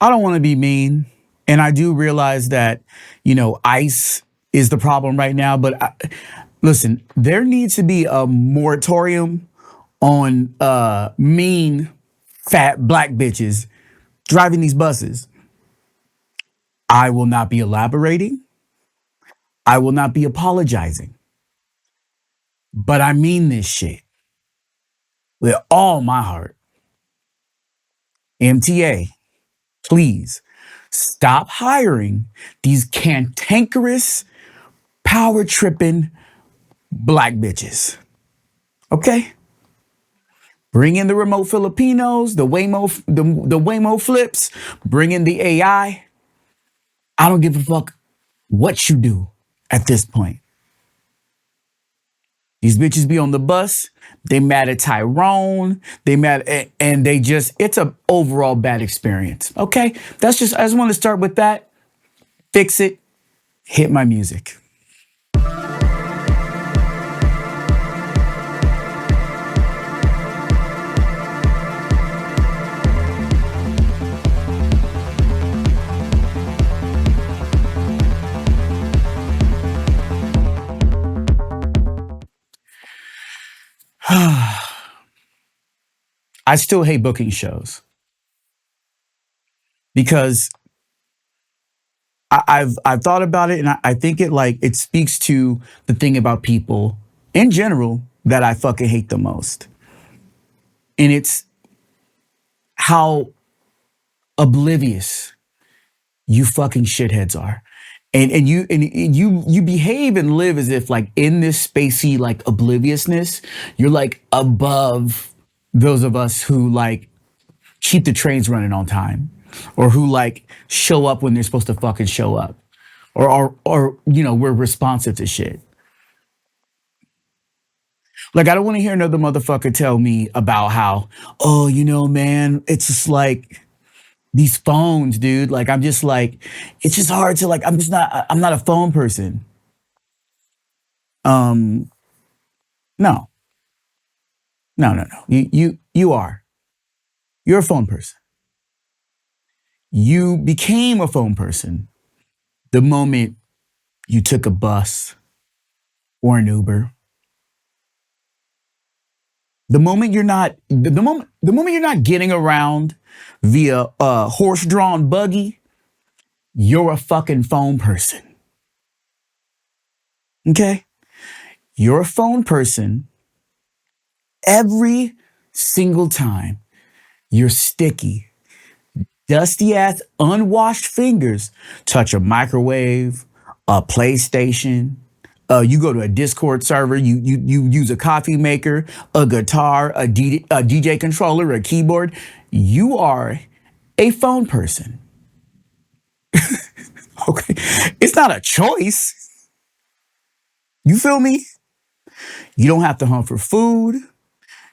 I don't want to be mean. And I do realize that, ICE is the problem right now. But listen, there needs to be a moratorium on mean, fat black bitches driving these buses. I will not be elaborating. I will not be apologizing. But I mean this shit with all my heart. MTA, please stop hiring these cantankerous, power tripping black bitches. Okay? Bring in the remote Filipinos, the Waymo flips, bring in the AI. I don't give a fuck what you do at this point. These bitches be on the bus. They mad at Tyrone. They mad and they just, it's a overall bad experience. Okay? I just want to start with that. Fix it. Hit my music. I still hate booking shows because I've thought about it, and I think it speaks to the thing about people in general that I fucking hate the most. And it's how oblivious you fucking shitheads are. And you behave and live as if like in this spacey like obliviousness, you're like above those of us who like keep the trains running on time, or who like show up when they're supposed to fucking show up, or we're responsive to shit. Like I don't want to hear another motherfucker tell me about how, oh, man, it's just like these phones, dude. Like I'm just like, it's just hard to like, I'm not a phone person. Um, no, no. You are. You're a phone person. You became a phone person the moment you took a bus or an Uber. The moment you're not getting around via a horse-drawn buggy, you're a fucking phone person. Okay? You're a phone person every single time your sticky, dusty ass, unwashed fingers touch a microwave, a PlayStation. You go to a Discord server. You use a coffee maker, a guitar, a DJ controller, a keyboard. You are a phone person. Okay, it's not a choice. You feel me? You don't have to hunt for food.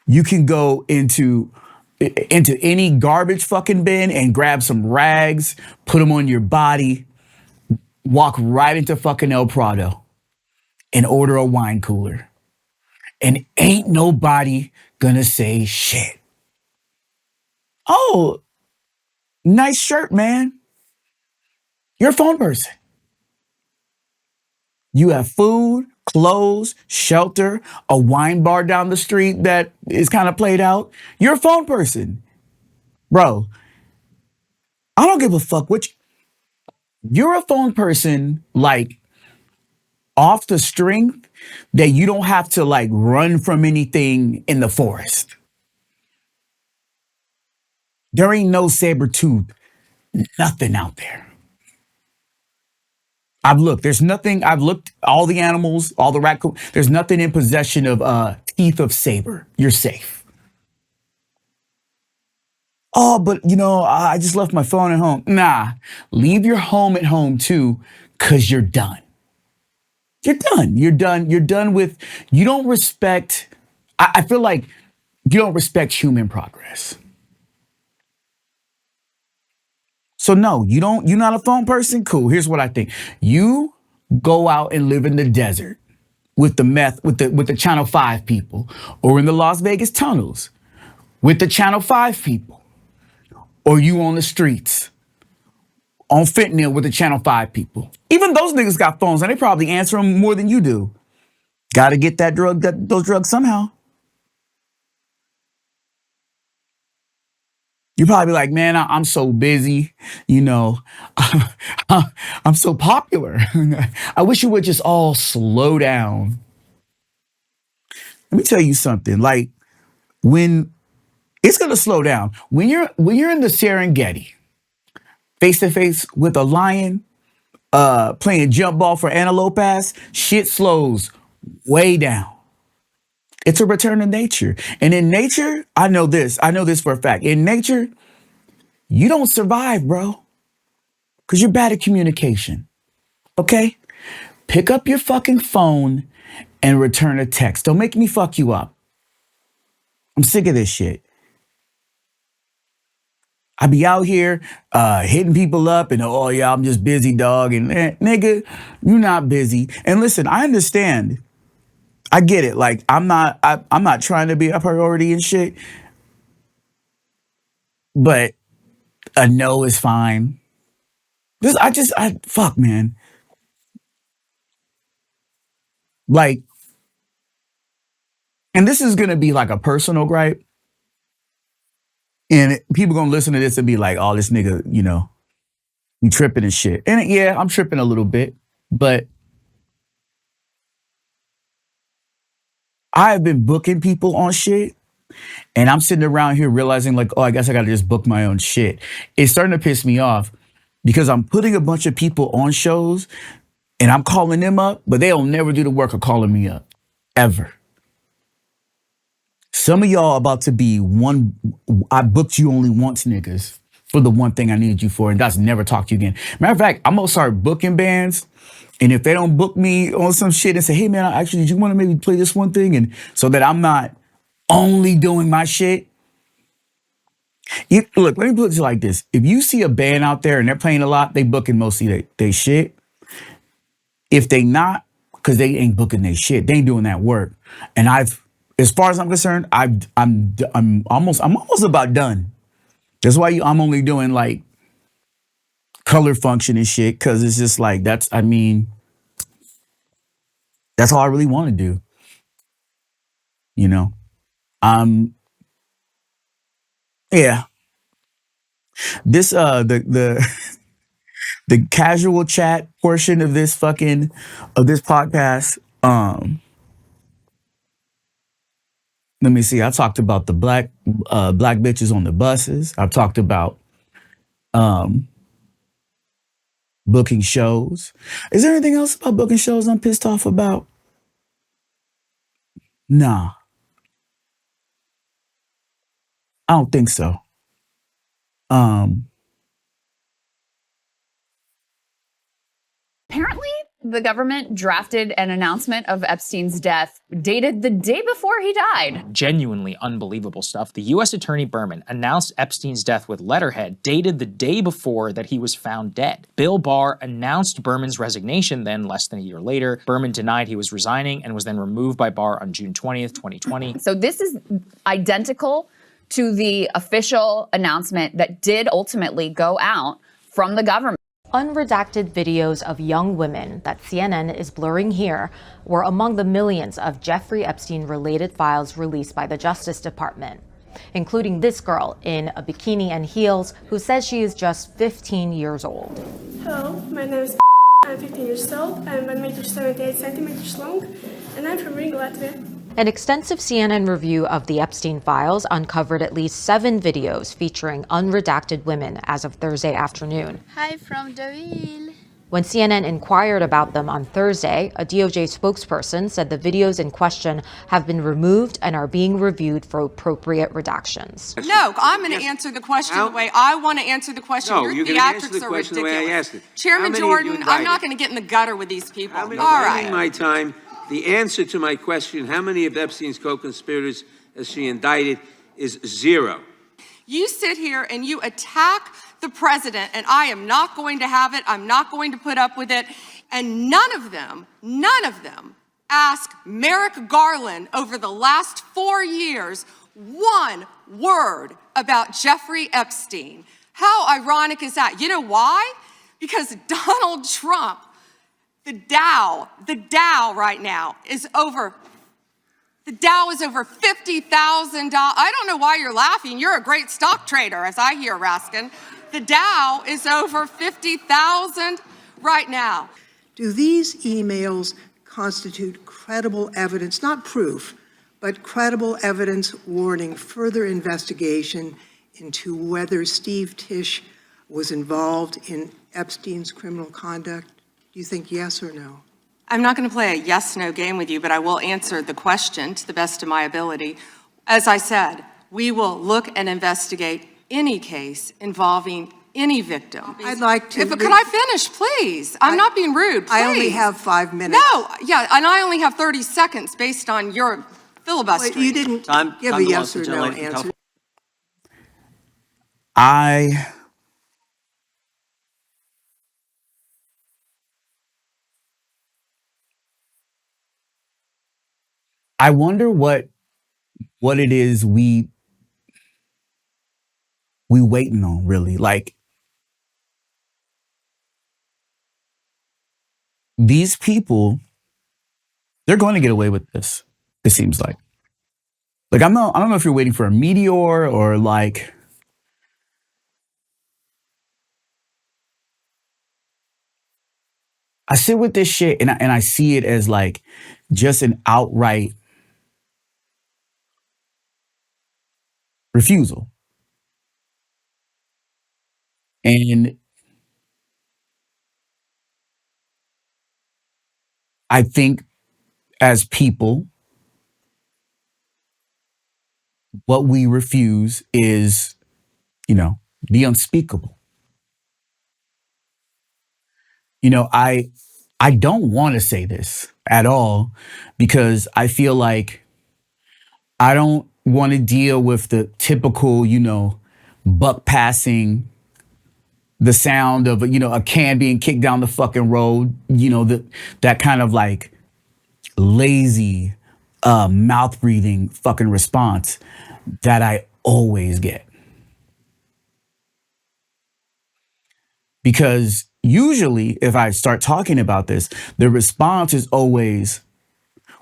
You can go into any garbage fucking bin and grab some rags, put them on your body, walk right into fucking El Prado and order a wine cooler. And ain't nobody gonna say shit. Oh, nice shirt, man. You're a phone person. You have food, clothes, shelter, a wine bar down the street that is kind of played out. You're a phone person. Bro, I don't give a fuck which. You're a phone person like off the strength that you don't have to like run from anything in the forest. There ain't no saber tooth, nothing out there. I've looked. There's nothing. I've looked all the animals, all the raccoon. There's nothing in possession of teeth of saber. You're safe. Oh, but I just left my phone at home. Nah, leave your home at home too, cause you're done. You're done. You're done. You're done with. You don't respect. I feel like you don't respect human progress. So no, you don't. You're not a phone person. Cool. Here's what I think. You go out and live in the desert with the meth with the Channel Five people, or in the Las Vegas tunnels with the Channel Five people, or you on the streets on fentanyl with the Channel 5 people. Even those niggas got phones and they probably answer them more than you do. Got to get those drugs somehow. You probably be like, man, I'm so busy, you know, I'm so popular. I wish you would just all slow down. Let me tell you something. Like, when it's gonna slow down, when you're in the Serengeti, face to face with a lion, playing jump ball for antelope ass, shit slows way down. It's a return to nature. And in nature, I know this for a fact. In nature, you don't survive, bro. Because you're bad at communication. Okay? Pick up your fucking phone and return a text. Don't make me fuck you up. I'm sick of this shit. I be out here hitting people up and, oh yeah, I'm just busy, dog. And nigga, you're not busy. And listen, I understand. I get it. Like, I'm not trying to be a priority and shit. But a no is fine. Fuck, man. Like, and this is gonna be like a personal gripe. And people gonna listen to this and be like, oh, this nigga, you know, you tripping and shit. And yeah, I'm tripping a little bit, but I've been booking people on shit. And I'm sitting around here realizing like, oh, I guess I gotta just book my own shit. It's starting to piss me off because I'm putting a bunch of people on shows and I'm calling them up, but they'll never do the work of calling me up. Ever. Some of y'all about to be I booked you only once, niggas, for the one thing I needed you for, and that's never talk to you again. Matter of fact, I'm gonna start booking bands, and if they don't book me on some shit and say, hey man, actually, do you wanna maybe play this one thing? And so that I'm not only doing my shit. Look, let me put it like this. If you see a band out there and they're playing a lot, they booking mostly they shit. If they not, because they ain't booking their shit, they ain't doing that work. And as far as I'm concerned, I'm almost about done. That's why I'm only doing like color function and shit, because it's just like that's all I really want to do. You know? Yeah. This the the casual chat portion of this podcast. Let me see. I talked about the black bitches on the buses. I've talked about booking shows. Is there anything else about booking shows I'm pissed off about? Nah. I don't think so. Apparently, the government drafted an announcement of Epstein's death dated the day before he died. Genuinely unbelievable stuff. The U.S. Attorney Berman announced Epstein's death with letterhead dated the day before that he was found dead. Bill Barr announced Berman's resignation then less than a year later. Berman denied he was resigning and was then removed by Barr on June 20th, 2020. So this is identical to the official announcement that did ultimately go out from the government. Unredacted videos of young women that CNN is blurring here were among the millions of Jeffrey Epstein-related files released by the Justice Department, including this girl in a bikini and heels who says she is just 15 years old. Hello, my name is I'm 15 years old, I'm 1.78 meters long, and I'm from Riga, Latvia. An extensive CNN review of the Epstein files uncovered at least 7 videos featuring unredacted women as of Thursday afternoon. Hi from Deauville. When CNN inquired about them on Thursday, a DOJ spokesperson said the videos in question have been removed and are being reviewed for appropriate redactions. No, I'm going to answer the question the way I want to answer the question. No, Your you're answer theatrics the are question ridiculous. the way I asked it. Chairman Jordan, I'm not going to get in the gutter with these people. All right. My time. The answer to my question, how many of Epstein's co-conspirators has she indicted, is 0. You sit here and you attack the president, and I am not going to have it. I'm not going to put up with it. And none of them ask Merrick Garland over the last 4 years one word about Jeffrey Epstein. How ironic is that? You know why? because Donald Trump, the Dow right now is over $50,000. I don't know why you're laughing. You're a great stock trader, as I hear, Raskin. The Dow is over 50,000 right now. Do these emails constitute credible evidence, not proof, but credible evidence warning further investigation into whether Steve Tisch was involved in Epstein's criminal conduct? Do you think yes or no? I'm not going to play a yes-no game with you, but I will answer the question to the best of my ability. As I said, we will look and investigate any case involving any victim. I'd like to. Can I finish, please? I'm not being rude, please. I only have 5 minutes. No, yeah, and I only have 30 seconds based on your filibustering. You didn't give a yes or no answer. I wonder what it is we waiting on, really. Like, these people, they're going to get away with this, it seems like. Like, I don't know if you're waiting for a meteor or like, I sit with this shit and I see it as like just an outright refusal. And I think as people, what we refuse is, the unspeakable. I don't want to say this at all because I feel like I don't want to deal with the typical, buck passing, the sound of, a can being kicked down the fucking road, that kind of like lazy, mouth breathing fucking response that I always get. Because usually if I start talking about this, the response is always,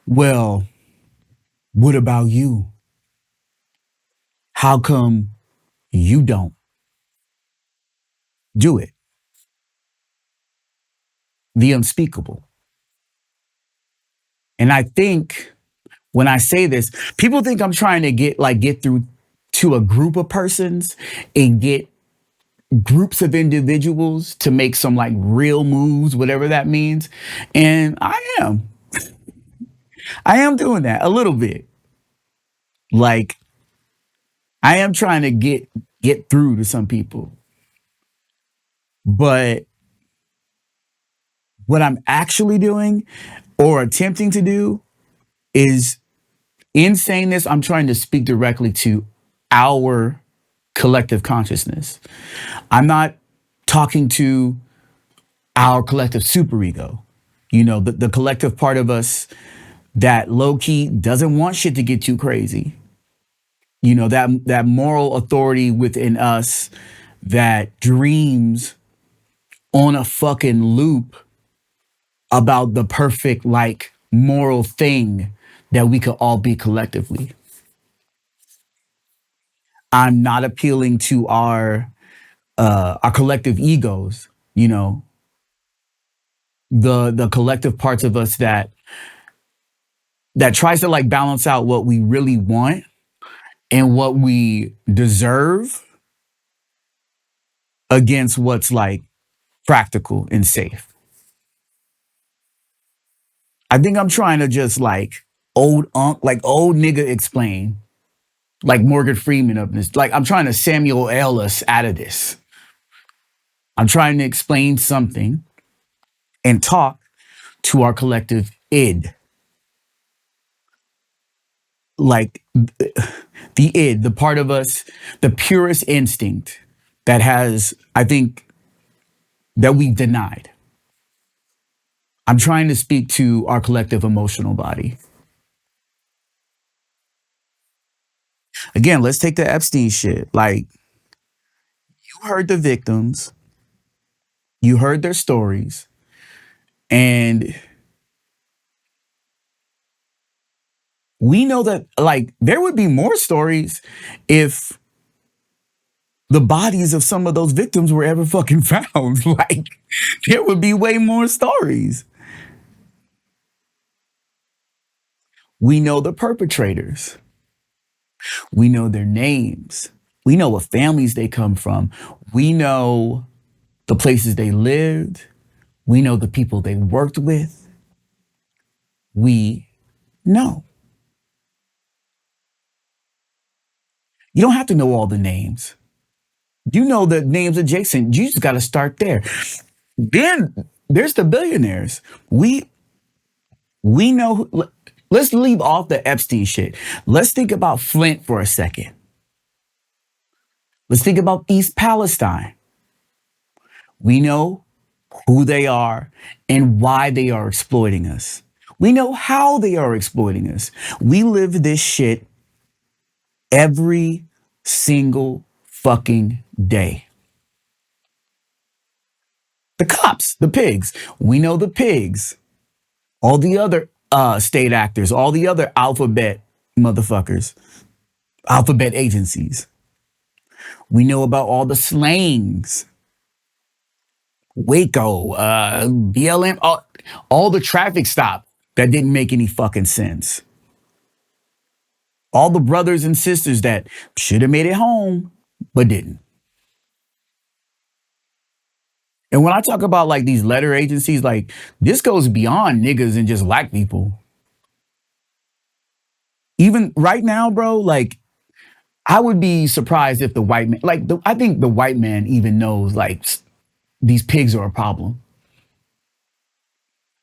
well, what about you? How come you don't do it? The unspeakable. And I think when I say this, people think I'm trying to get through to a group of persons and get groups of individuals to make some like real moves, whatever that means. And I am doing that a little bit. Like, I am trying to get through to some people. But what I'm actually doing or attempting to do is, in saying this, I'm trying to speak directly to our collective consciousness. I'm not talking to our collective superego, the collective part of us that low key doesn't want shit to get too crazy. That moral authority within us that dreams on a fucking loop about the perfect, like, moral thing that we could all be collectively. I'm not appealing to our collective egos, the collective parts of us that tries to like balance out what we really want and what we deserve against what's like practical and safe. I think I'm trying to just like old nigga explain, like Morgan Freeman of this. Like, I'm trying to Samuel L. us out of this. I'm trying to explain something and talk to our collective id. Like the id, the part of us, the purest instinct that has, I think, that we've denied. I'm trying to speak to our collective emotional body. Again, let's take the Epstein shit. Like, you heard the victims. You heard their stories. And we know that, like, there would be more stories if the bodies of some of those victims were ever fucking found. Like, there would be way more stories. We know the perpetrators. We know their names. We know what families they come from. We know the places they lived. We know the people they worked with. We know. You don't have to know all the names. You know the names adjacent. You just got to start there. Then there's the billionaires. We know. Let's leave off the Epstein shit. Let's think about Flint for a second. Let's think about East Palestine. We know who they are and why they are exploiting us. We know how they are exploiting us. We live this shit every single fucking day. The cops, the pigs. We know the pigs. All the other state actors, all the other alphabet motherfuckers, alphabet agencies. We know about all the slangs. Waco, BLM, all the traffic stop that didn't make any fucking sense. All the brothers and sisters that should have made it home, but didn't. And when I talk about like these letter agencies, like this goes beyond niggas and just black people. Even right now, bro, like I would be surprised if the white man, I think the white man even knows like these pigs are a problem.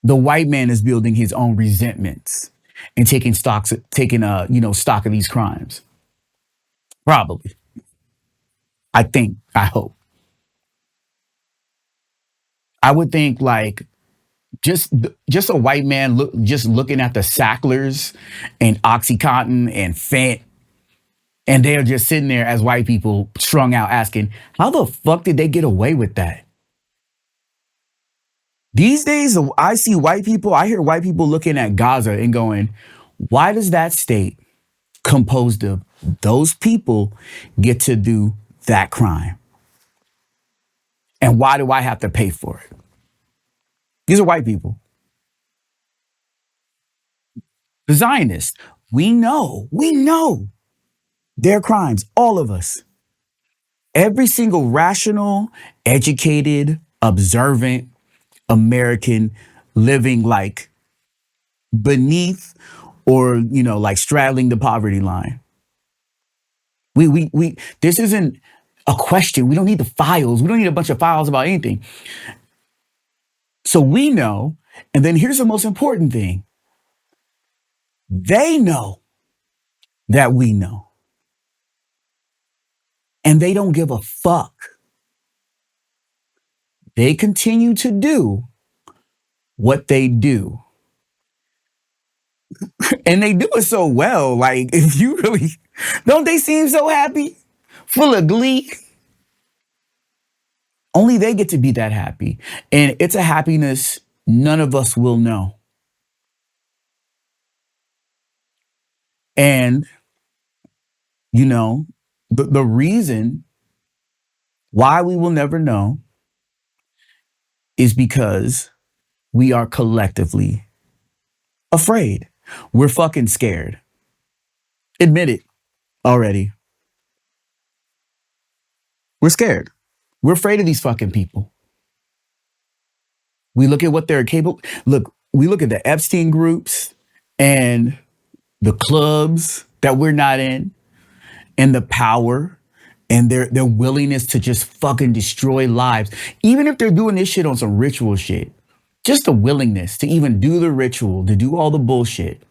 The white man is building his own resentments and taking stock of these crimes. Probably. I think, I hope. I would think like just a white man looking at the Sacklers and Oxycontin and Fent, and they're just sitting there as white people strung out asking, how the fuck did they get away with that? These days, I hear white people looking at Gaza and going, why does that state composed of those people get to do that crime? And why do I have to pay for it? These are white people. The Zionists, we know their crimes, all of us. Every single rational, educated, observant American living like beneath or, like straddling the poverty line. This isn't a question. We don't need the files. We don't need a bunch of files about anything. So we know, and then here's the most important thing. They know that we know. And they don't give a fuck. They continue to do what they do. And they do it so well. Like, if you really, don't they seem so happy? Full of glee? Only they get to be that happy. And it's a happiness none of us will know. And, the reason why we will never know is because we are collectively afraid. We're fucking scared. Admit it already. We're scared. We're afraid of these fucking people. We look at what they're capable. Look, we look at the Epstein groups and the clubs that we're not in and the power and their willingness to just fucking destroy lives. Even if they're doing this shit on some ritual shit, just the willingness to even do the ritual, to do all the bullshit.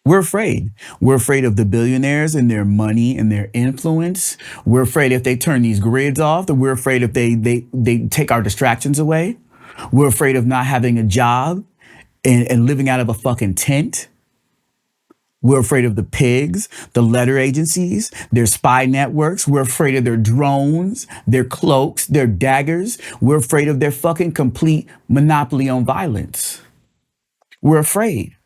We're afraid. We're afraid of the billionaires and their money and their influence. We're afraid if they turn these grids off, that we're afraid if they take our distractions away. We're afraid of not having a job and living out of a fucking tent. We're afraid of the pigs, the letter agencies, their spy networks. We're afraid of their drones, their cloaks, their daggers. We're afraid of their fucking complete monopoly on violence. We're afraid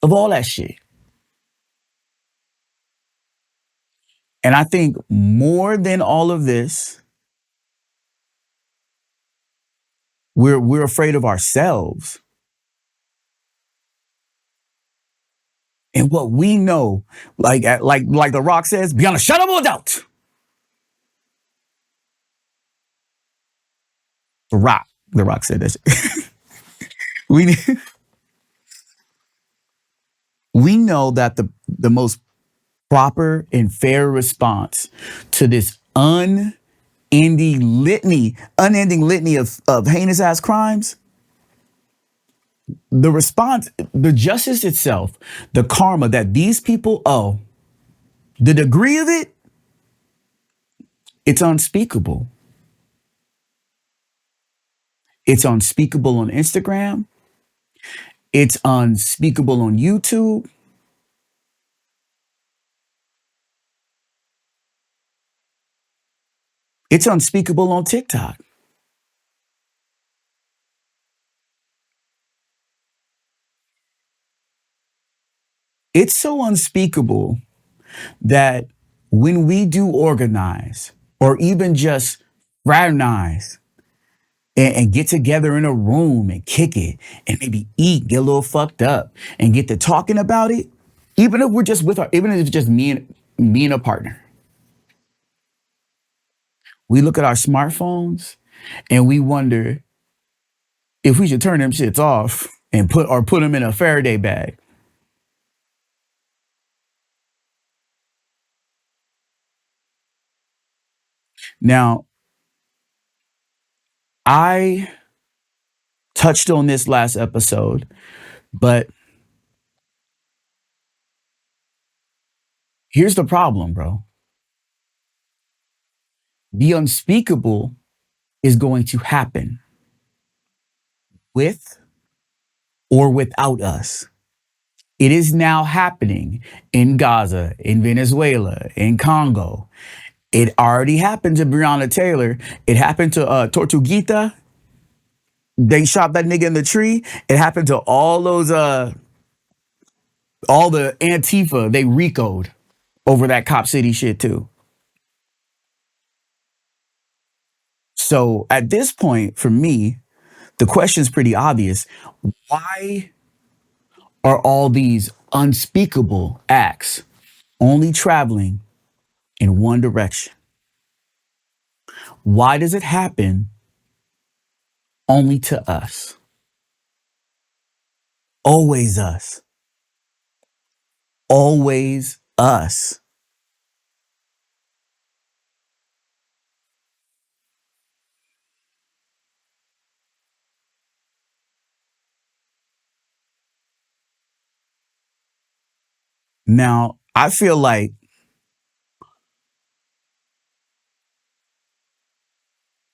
of all that shit. And I think more than all of this, we're afraid of ourselves. And what we know, like The Rock says, beyond a shadow of a doubt. The Rock said that shit. we we know that the most proper and fair response to this unending litany of heinous ass crimes, the response, the justice itself, the karma that these people owe, the degree of it, it's unspeakable. It's unspeakable on Instagram. It's unspeakable on YouTube. It's unspeakable on TikTok. It's so unspeakable that when we do organize or even just fraternize and get together in a room and kick it and maybe eat, get a little fucked up and get to talking about it, even if we're just even if it's just me and a partner, we look at our smartphones and we wonder if we should turn them shits off and put them in a Faraday bag. Now, I touched on this last episode, but here's the problem, bro. The unspeakable is going to happen with or without us. It is now happening in Gaza, in Venezuela, in Congo. It already happened to Breonna Taylor. It happened to Tortuguita. They shot that nigga in the tree. It happened to all the Antifa. They RICO'd over that Cop City shit too. So at this point, for me, the question's pretty obvious. Why are all these unspeakable acts only traveling in one direction? Why does it happen only to us? Always us. Always us. Now, I feel like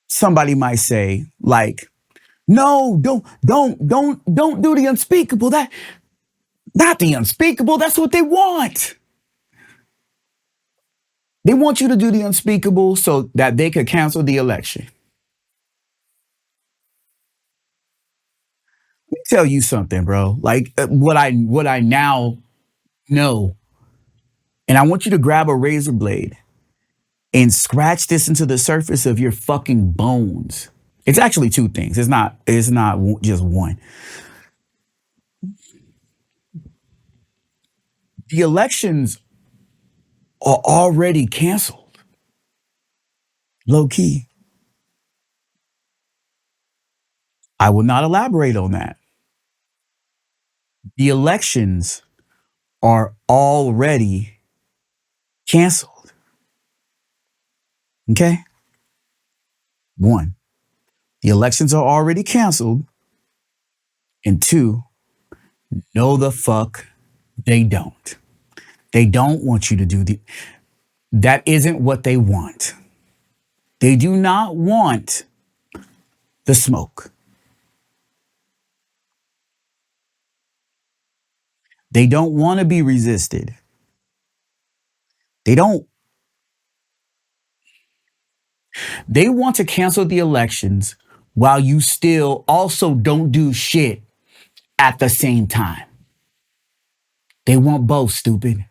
somebody might say, like, no, don't do the unspeakable. That not the unspeakable. That's what they want. They want you to do the unspeakable so that they could cancel the election. Let me tell you something, bro. Like what I now know, and I want you to grab a razor blade and scratch this into the surface of your fucking bones. It's actually two things. It's not just one. The elections are already canceled. Low key. I will not elaborate on that. The elections are already canceled. Okay? One, the elections are already canceled. And two, no the fuck they don't. They don't want you to do that isn't what they want. They do not want the smoke. They don't want to be resisted. They don't. They want to cancel the elections while you still also don't do shit at the same time. They want both, stupid.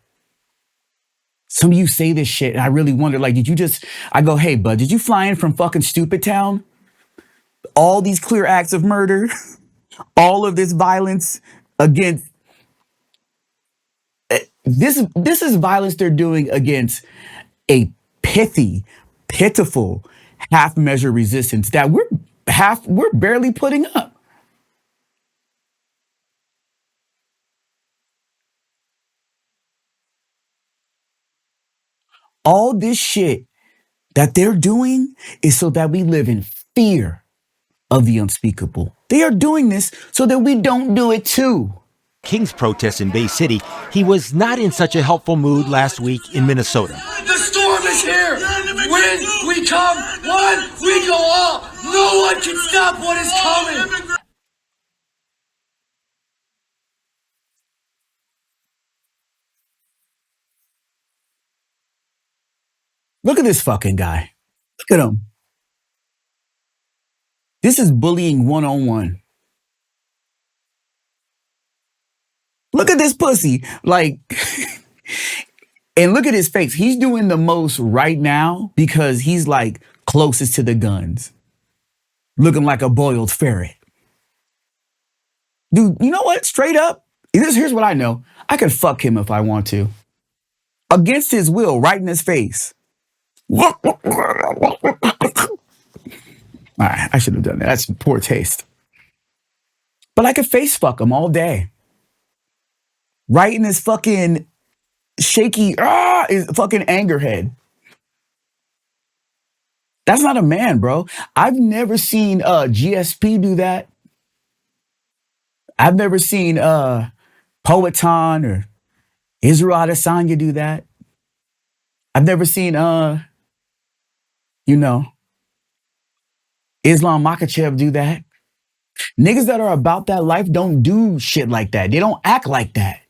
Some of you say this shit, and I really wonder, like, I go, hey, bud, did you fly in from fucking Stupid Town? All these clear acts of murder, all of this violence against, this is violence they're doing against a pitiful half-measure resistance that we're barely putting up. All this shit that they're doing is so that we live in fear of the unspeakable. They are doing this so that we don't do it too. King's protests in Bay City, he was not in such a helpful mood last week in Minnesota. The storm is here. When we come, one, we go all. No one can stop what is coming. Look at this fucking guy. Look at him. This is bullying 101. Look at this pussy. Like, and look at his face. He's doing the most right now because he's like closest to the guns. Looking like a boiled ferret. Dude, you know what? Straight up, here's what I know. I could fuck him if I want to. Against his will, right in his face. All right, I should have done that. That's poor taste. But I could face fuck him all day. Right in his fucking shaky, his fucking anger head. That's not a man, bro. I've never seen GSP do that. I've never seen Poeton or Israel Adesanya do that. I've never seen Islam Makhachev do that. Niggas that are about that life don't do shit like that. They don't act like that.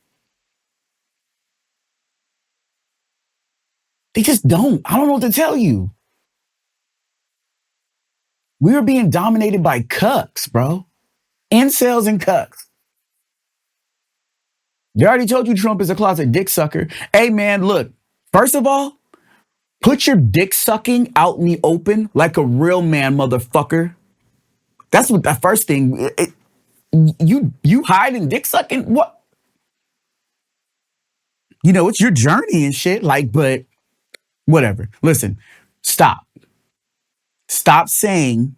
They just don't. I don't know what to tell you. We are being dominated by cucks, bro. Incels and cucks. They already told you Trump is a closet dick sucker. Hey, man, look. First of all, put your dick sucking out in the open like a real man, motherfucker. That's what the first thing. You hiding dick sucking? What? You know, it's your journey and shit. Like, but whatever. Listen, stop. Stop saying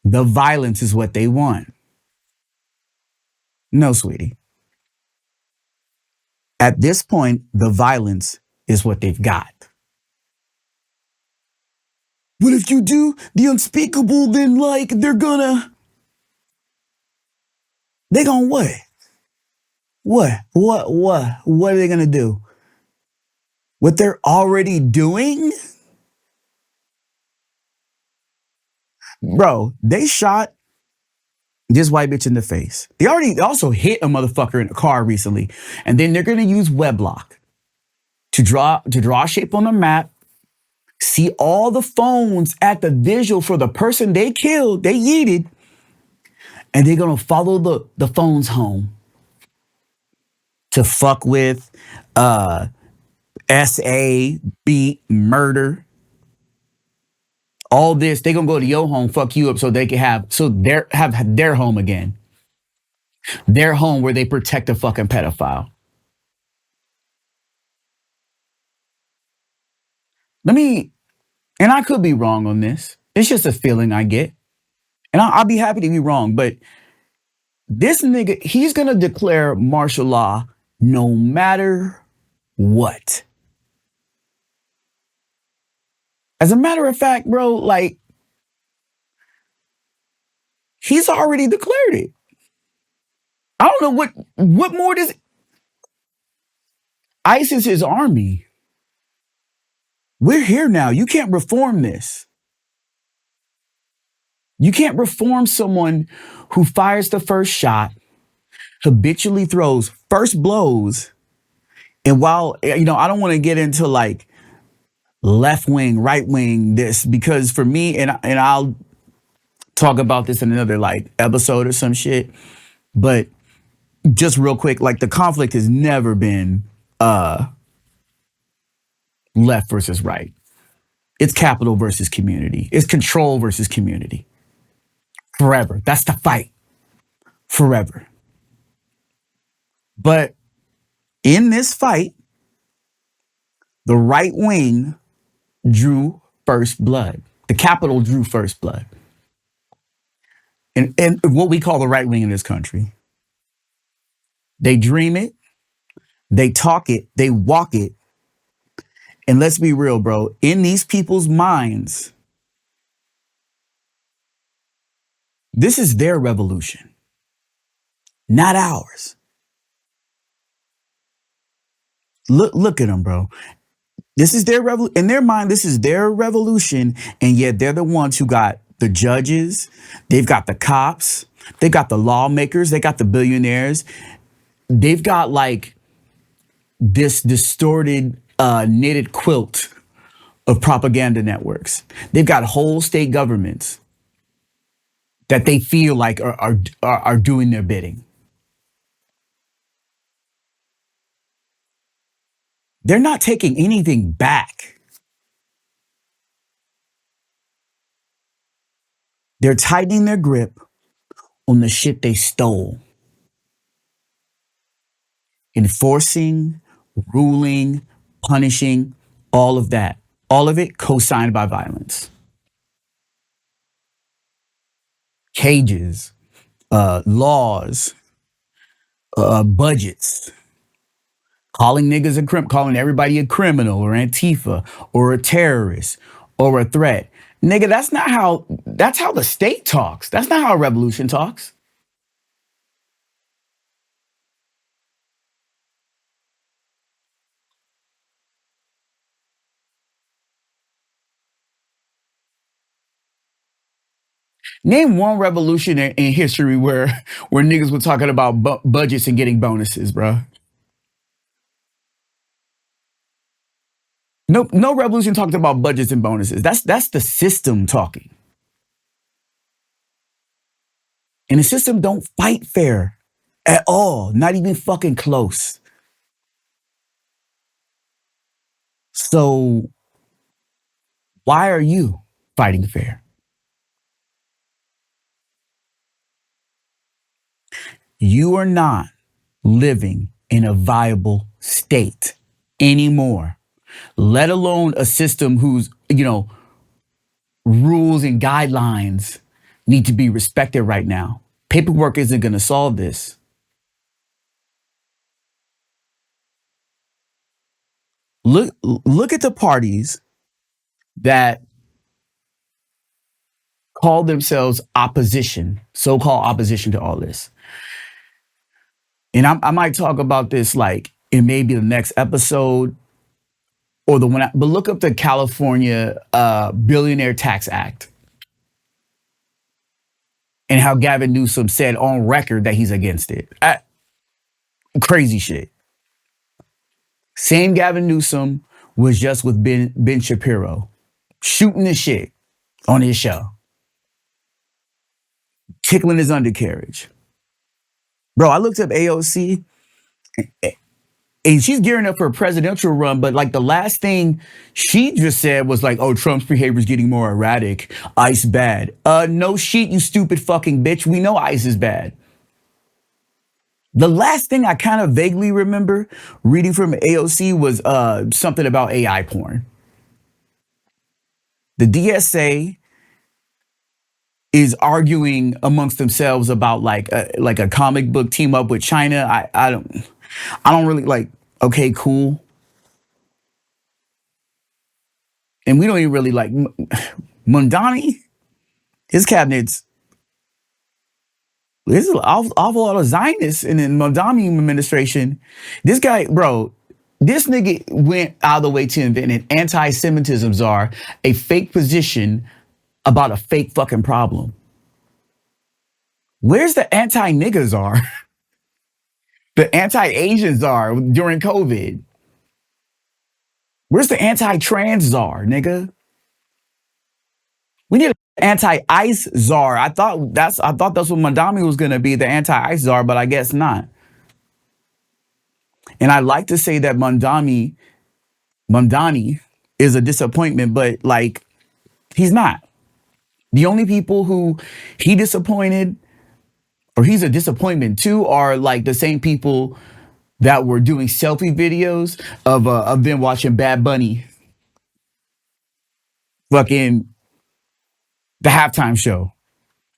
the violence is what they want. No, sweetie. At this point, the violence is what they've got. But if you do the unspeakable, then like they're gonna what? What are they gonna do? What they're already doing? Bro, they shot this white bitch in the face. They also hit a motherfucker in a car recently. And then they're gonna use Weblock to draw a shape on the map, see all the phones at the visual for the person they killed, they yeeted, and they're gonna follow the phones home to fuck with SA, beat, murder. All this, they gonna go to your home, fuck you up so they can have their home again. Their home where they protect a fucking pedophile. And I could be wrong on this. It's just a feeling I get. And I'll be happy to be wrong, but this nigga, he's gonna declare martial law no matter what. As a matter of fact, bro, like, he's already declared it. I don't know what more does ICE is his army. We're here now. You can't reform this. You can't reform someone who fires the first shot, habitually throws first blows. And while, I don't want to get into like left wing, right wing, this, because for me, and I'll talk about this in another like episode or some shit, but just real quick, like the conflict has never been left versus right. It's capital versus community. It's control versus community. Forever. That's the fight. Forever. But in this fight, the right wing drew first blood. The capital drew first blood. And what we call the right wing in this country. They dream it, they talk it, they walk it. And let's be real, bro. In these people's minds, this is their revolution, not ours. Look at them, bro. This is their revolution. In their mind, this is their revolution. And yet they're the ones who got the judges. They've got the cops. They got the lawmakers. They got the billionaires. They've got like this distorted, knitted quilt of propaganda networks. They've got whole state governments that they feel like are doing their bidding. They're not taking anything back. They're tightening their grip on the shit they stole. Enforcing, ruling, punishing, all of that. All of it co-signed by violence. Cages, laws, budgets. Calling niggas calling everybody a criminal or Antifa or a terrorist or a threat. Nigga, that's how the state talks. That's not how a revolution talks. Name one revolution in history where niggas were talking about budgets and getting bonuses, bro. No revolution talked about budgets and bonuses. That's the system talking. And the system don't fight fair at all. Not even fucking close. So why are you fighting fair? You are not living in a viable state anymore, let alone a system whose, rules and guidelines need to be respected right now. Paperwork isn't going to solve this. Look at the parties that call themselves opposition, so-called opposition to all this. And I might talk about this like in maybe the next episode or the one, but look up the California Billionaire Tax Act and how Gavin Newsom said on record that he's against it. Crazy shit. Same Gavin Newsom was just with Ben Shapiro shooting the shit on his show, tickling his undercarriage. Bro, I looked up AOC and she's gearing up for a presidential run, but like the last thing she just said was like, oh, Trump's behavior is getting more erratic. ICE bad. No shit, you stupid fucking bitch. We know ICE is bad. The last thing I kind of vaguely remember reading from AOC was something about AI porn. The DSA is arguing amongst themselves about like a comic book team up with China. I don't really like, okay, cool. And we don't even really like Mondani. His cabinet's, there's an awful lot of Zionists in the Mondani administration. This guy, bro, this nigga went out of the way to invent an anti-Semitism czar, a fake position about a fake fucking problem. Where's the anti-nigga czar? The anti-Asian czar during COVID. Where's the anti-trans czar, nigga? We need an anti-ice czar. I thought that's what Mandami was gonna be, the anti-ice czar, but I guess not. And I like to say that Mandani is a disappointment, but like he's not. The only people who he disappointed or he's a disappointment to are like the same people that were doing selfie videos of them watching Bad Bunny fucking the halftime show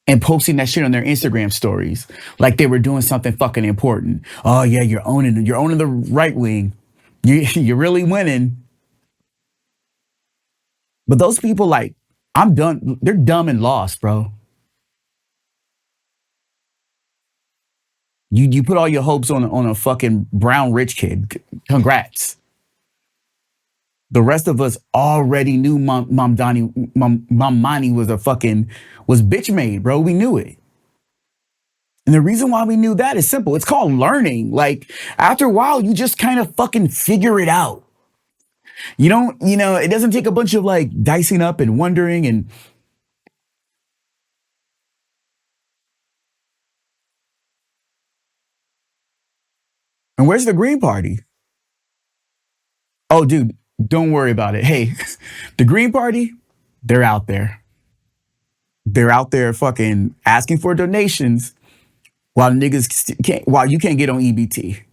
and posting that shit on their Instagram stories like they were doing something fucking important. Oh yeah, you're owning the right wing. You're really winning. But those people, like, I'm done. They're dumb and lost, bro. You put all your hopes on a fucking brown rich kid. Congrats. The rest of us already knew Mamdani was bitch made, bro. We knew it. And the reason why we knew that is simple. It's called learning. Like, after a while, you just kind of fucking figure it out. You don't, it doesn't take a bunch of like dicing up and wondering and where's the Green Party? Oh, dude, don't worry about it. Hey, the Green Party, they're out there. They're out there fucking asking for donations while while you can't get on EBT.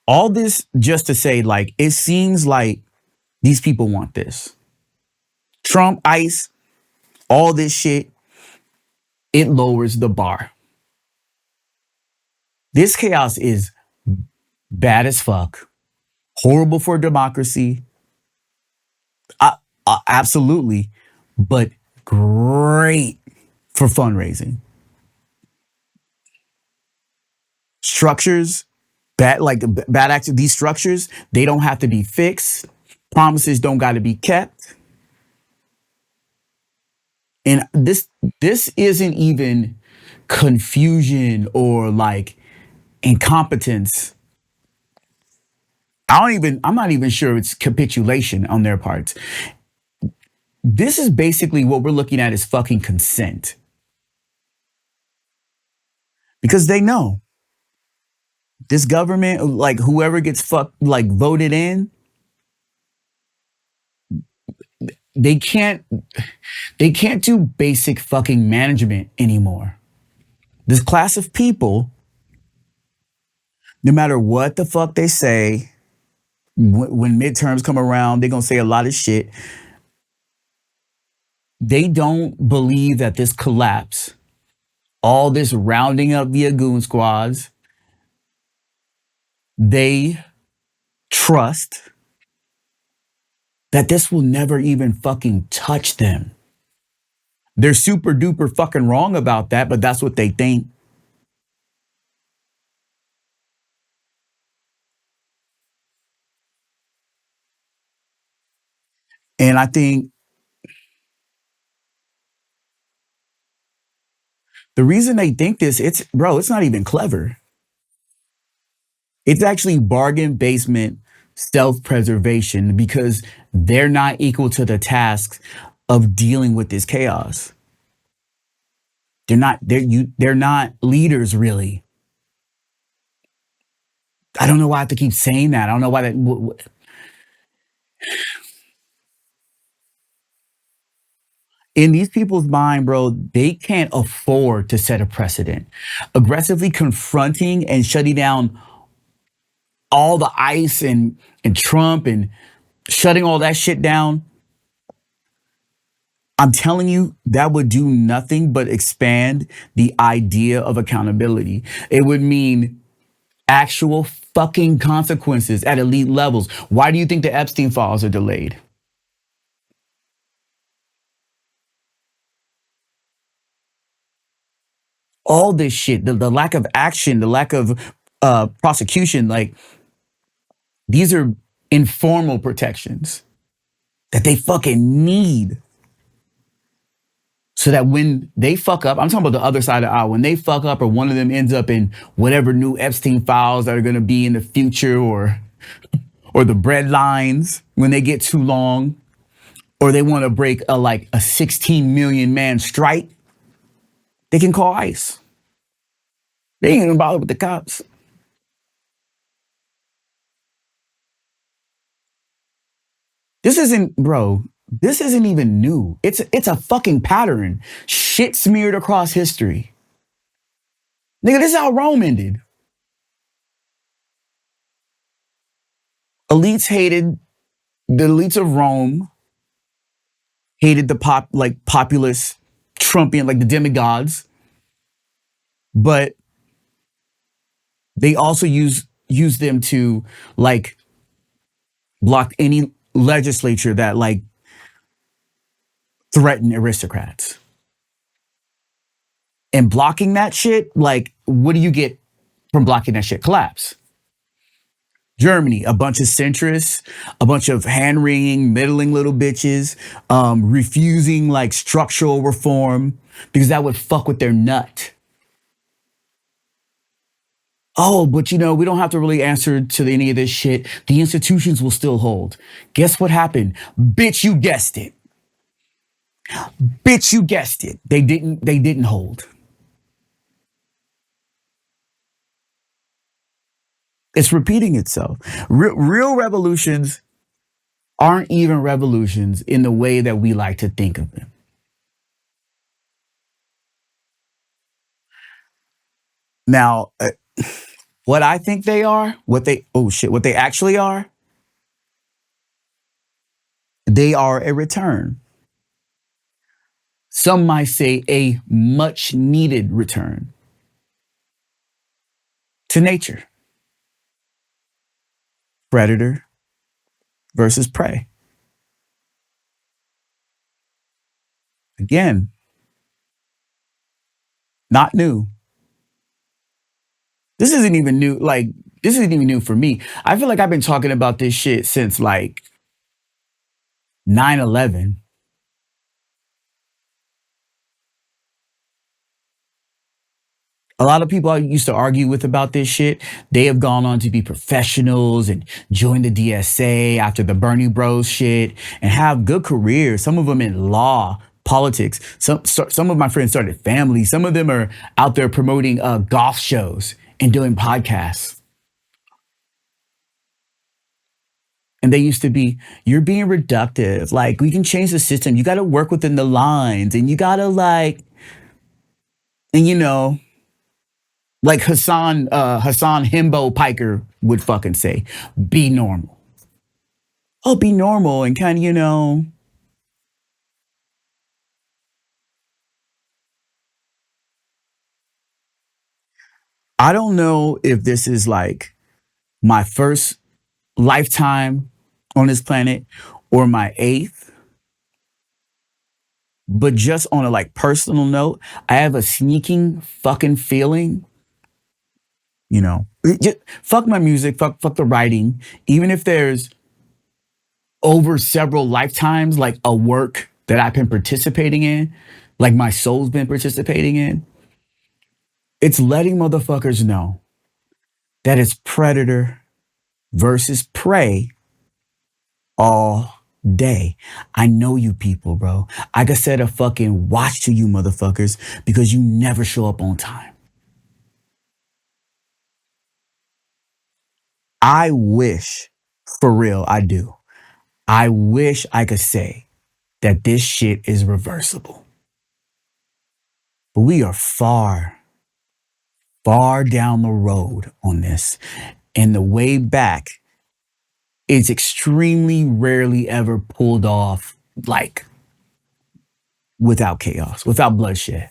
All this just to say, like, it seems like these people want this. Trump, ICE, all this shit, it lowers the bar. This chaos is bad as fuck, horrible for democracy, absolutely, but great for fundraising. Structures, bad acts. These structures, they don't have to be fixed. Promises don't got to be kept. And this isn't even confusion or like incompetence. I'm not even sure it's capitulation on their parts. This is basically what we're looking at is fucking consent. Because they know this government, like whoever gets voted in, they can't do basic fucking management anymore. This class of people, no matter what the fuck they say, when midterms come around, they're going to say a lot of shit. They don't believe that this collapse, all this rounding up via goon squads, they trust that this will never even fucking touch them. They're super duper fucking wrong about that, but that's what they think. And I think the reason they think this, it's not even clever. It's actually bargain basement self-preservation because they're not equal to the task of dealing with this chaos. They're not leaders, really. I don't know why I have to keep saying that. I don't know why that. In these people's mind, bro, they can't afford to set a precedent. Aggressively confronting and shutting down all the ICE and Trump and shutting all that shit down. I'm telling you, that would do nothing but expand the idea of accountability. It would mean actual fucking consequences at elite levels. Why do you think the Epstein files are delayed? All this shit, the lack of action, the lack of prosecution, like these are informal protections that they fucking need. So that when they fuck up, I'm talking about the other side of the aisle, when they fuck up or one of them ends up in whatever new Epstein files that are going to be in the future, or the bread lines when they get too long, or they want to break a 16 million man strike, they can call ICE. They ain't even bother with the cops. This isn't even new. It's a fucking pattern. Shit smeared across history. Nigga, this is how Rome ended. The elites of Rome hated the populist Trumpian, like the demigods, but they also use them to like block any legislature that like threaten aristocrats. And blocking that shit, like, what do you get from blocking that shit? Collapse. Germany, a bunch of centrists, a bunch of hand-wringing, middling little bitches, refusing like structural reform because that would fuck with their nut. Oh, but we don't have to really answer to any of this shit. The institutions will still hold. Guess what happened? Bitch, you guessed it. Bitch, you guessed it. They didn't hold. It's repeating itself. Real revolutions aren't even revolutions in the way that we like to think of them. Now, what I think they are, what they actually are, they are a return. Some might say a much needed return to nature. Predator versus prey. Again, not new. This isn't even new. This isn't even new for me. I feel like I've been talking about this shit since 9/11. A lot of people I used to argue with about this shit, they have gone on to be professionals and join the DSA after the Bernie Bros shit and have good careers. Some of them in law, politics. Some of my friends started families. Some of them are out there promoting golf shows and doing podcasts. And they used to be, you're being reductive. Like, we can change the system. You got to work within the lines, and you got to like Hassan Himbo Piker would fucking say, be normal. Oh, be normal and kind of, I don't know if this is like my first lifetime on this planet or my eighth. But just on a personal note, I have a sneaking fucking feeling, just fuck my music, fuck the writing. Even if there's over several lifetimes, like a work that I've been participating in, like my soul's been participating in, it's letting motherfuckers know that it's predator versus prey all day. I know you people, bro. I could set a fucking watch to you motherfuckers because you never show up on time. I wish, for real, I do. I wish I could say that this shit is reversible. But we are far, far down the road on this. And the way back is extremely rarely ever pulled off without chaos, without bloodshed.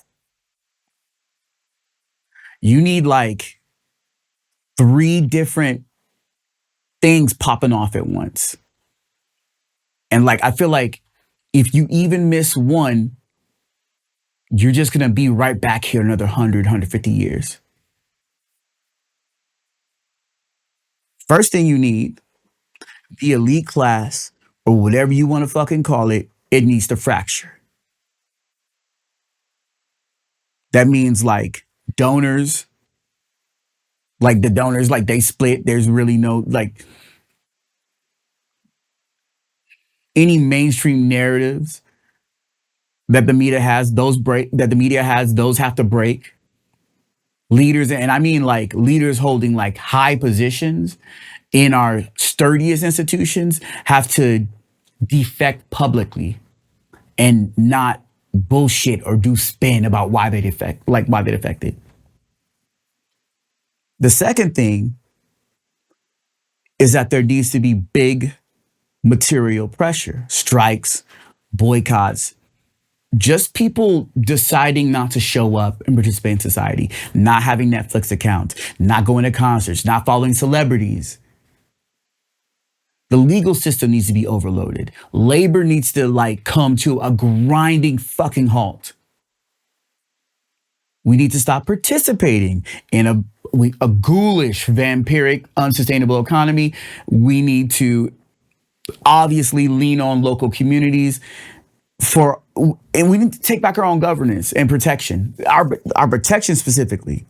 You need 3 different things popping off at once. And I feel like if you even miss one, you're just going to be right back here another 100, 150 years. First thing you need, the elite class, or whatever you want to fucking call it, it needs to fracture. That means like donors, like the donors, like they split. There's really no, like, any mainstream narratives that the media has, those have to break. Leaders, and I mean like leaders holding like high positions in our sturdiest institutions, have to defect publicly and not bullshit or do spin about why they defected. The second thing is that there needs to be big material pressure, strikes, boycotts, just people deciding not to show up and participate in society, not having Netflix accounts, not going to concerts, not following celebrities. The legal system needs to be overloaded. Labor needs to like come to a grinding fucking halt. We need to stop participating in a ghoulish, vampiric, unsustainable economy. We need to obviously lean on local communities and we need to take back our own governance and protection, our protection specifically.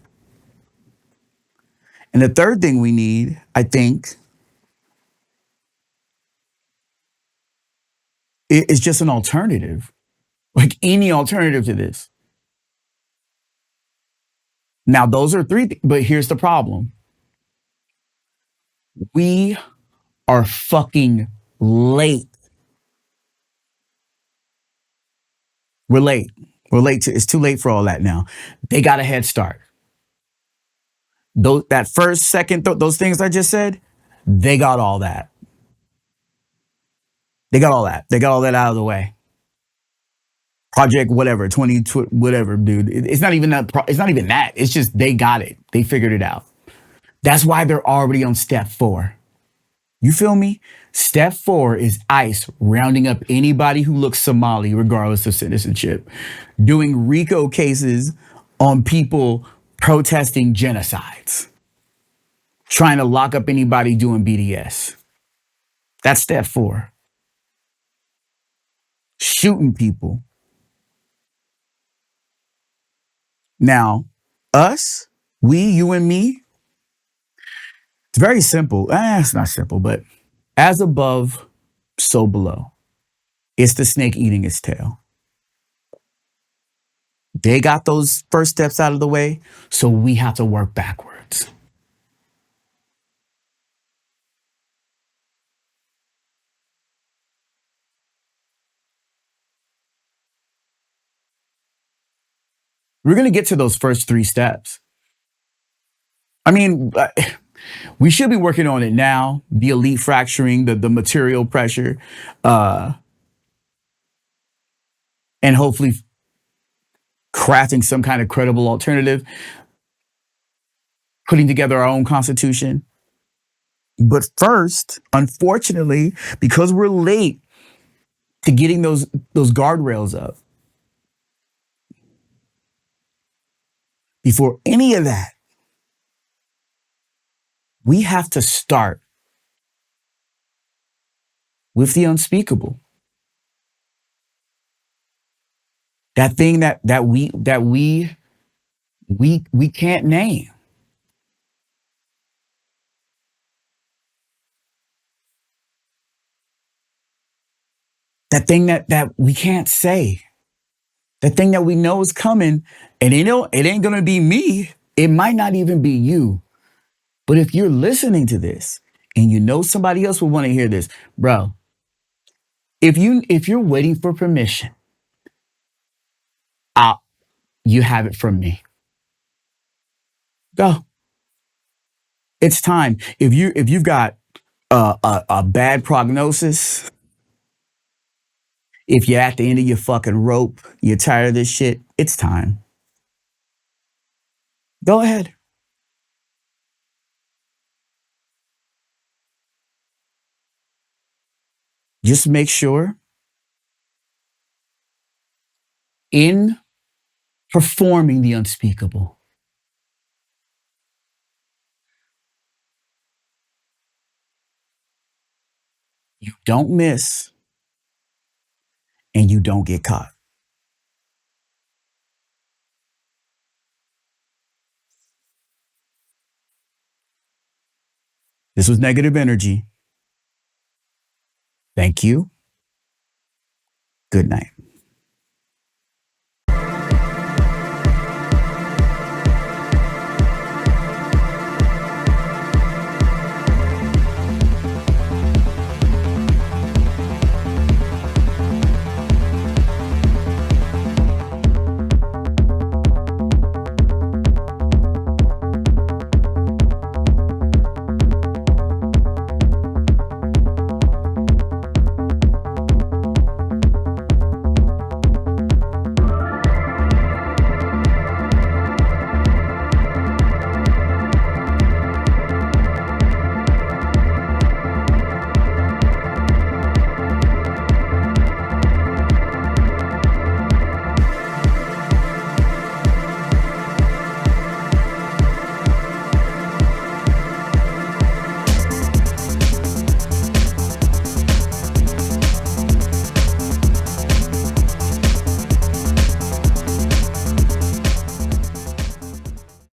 And the third thing we need, I think, is just an alternative, like any alternative to this. Now, those are three, but here's the problem. We are fucking late. We're late. It's too late for all that now. They got a head start. That first, second, those things I just said, they got all that. They got all that out of the way. Project whatever, whatever, dude. It's not even that. It's not even that. It's just they got it. They figured it out. That's why they're already on step 4. You feel me? Step 4 is ICE rounding up anybody who looks Somali, regardless of citizenship, doing RICO cases on people protesting genocides, trying to lock up anybody doing BDS. That's step 4. Shooting people. Now, us, you and me, it's very simple. It's not simple, but as above, so below. It's the snake eating its tail. They got those first steps out of the way, so we have to work backwards. We're going to get to those first 3 steps. I mean, we should be working on it now. The elite fracturing, the material pressure, and hopefully crafting some kind of credible alternative, putting together our own constitution. But first, unfortunately, because we're late to getting those guardrails up, before any of that, we have to start with the unspeakable. That thing that we can't name. That thing that we can't say. That thing that we know is coming, and it ain't gonna be me. It might not even be you. But if you're listening to this and you know somebody else will want to hear this, bro, if you're waiting for permission, you have it from me. Go. It's time. If you've got a bad prognosis, if you're at the end of your fucking rope, you're tired of this shit, it's time. Go ahead. Just make sure in performing the unspeakable, you don't miss and you don't get caught. This was Negative Energy. Thank you. Good night.